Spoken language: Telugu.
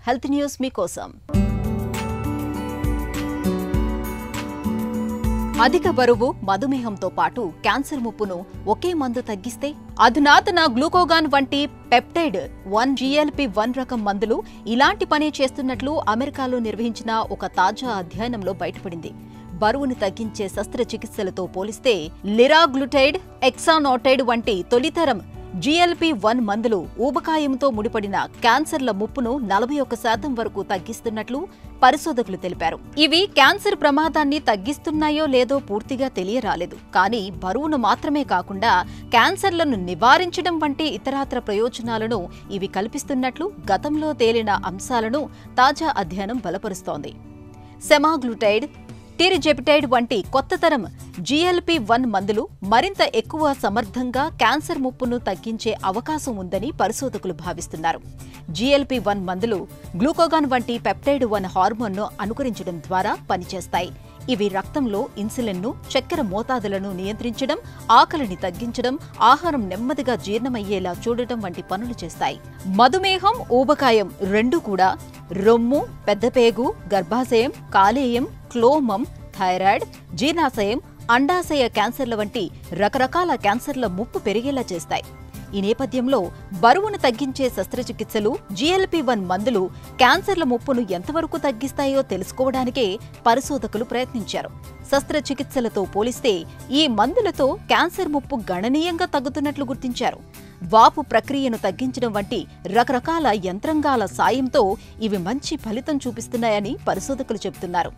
హెల్త్ న్యూస్ మీకోసం. అధిక బరువు, మధుమేహంతో పాటు క్యాన్సర్ ముప్పును ఒకే మందు తగ్గిస్తే అధునాతన గ్లూకోగాన్ వంటి పెప్టైడ్ 1 GLP-1 రకం మందులు ఇలాంటి పని చేస్తున్నట్లు అమెరికాలో నిర్వహించిన ఒక తాజా అధ్యయనంలో బయటపడింది. బరువును తగ్గించే శస్త్రచికిత్సలతో పోలిస్తే లిరాగ్లుటైడ్, ఎక్సానోటైడ్ వంటి తొలితరం GLP-1 మందులు ఊబకాయంతో ముడిపడిన క్యాన్సర్ల ముప్పును 41% వరకు తగ్గిస్తున్నట్లు పరిశోధకులు తెలిపారు. ఇవి క్యాన్సర్ ప్రమాదాన్ని తగ్గిస్తున్నాయో లేదో పూర్తిగా తెలియరాలేదు. కానీ బరువును మాత్రమే కాకుండా క్యాన్సర్లను నివారించడం వంటి ఇతరాత్ర ప్రయోజనాలను ఇవి కల్పిస్తున్నట్లు గతంలో తేలిన అంశాలను తాజా అధ్యయనం బలపరుస్తోంది. సెమాగ్లుటైడ్, టిరిజెపిటైడ్ వంటి కొత్త తరం GLP-1 మందులు మరింత ఎక్కువ సమర్థంగా క్యాన్సర్ ముప్పును తగ్గించే అవకాశం ఉందని పరిశోధకులు భావిస్తున్నారు. GLP-1 మందులు గ్లూకోగాన్ వంటి పెప్టైడ్ 1 హార్మోన్ను అనుకరించడం ద్వారా పనిచేస్తాయి. ఇవి రక్తంలో ఇన్సులిన్ను, చక్కెర మోతాదులను నియంత్రించడం, ఆకలిని తగ్గించడం, ఆహారం నెమ్మదిగా జీర్ణమయ్యేలా చూడటం వంటి పనులు చేస్తాయి. మధుమేహం, ఊబకాయం రెండూ కూడా రొమ్ము, పెద్దపేగు, గర్భాశయం, కాలేయం, క్లోమం, థైరాయిడ్, జీర్ణాశయం, అండాశయ క్యాన్సర్ల వంటి రకరకాల క్యాన్సర్ల ముప్పు పెరిగేలా చేస్తాయి. ఈ నేపథ్యంలో బరువును తగ్గించే శస్త్రచికిత్సలు, GLP-1 మందులు క్యాన్సర్ల ముప్పును ఎంతవరకు తగ్గిస్తాయో తెలుసుకోవడానికే పరిశోధకులు ప్రయత్నించారు. శస్త్రచికిత్సలతో పోలిస్తే ఈ మందులతో క్యాన్సర్ ముప్పు గణనీయంగా తగ్గుతున్నట్లు గుర్తించారు. వాపు ప్రక్రియను తగ్గించడం వంటి రకరకాల యంత్రాంగాల సాయంతో ఇవి మంచి ఫలితం చూపిస్తున్నాయని పరిశోధకులు చెబుతున్నారు.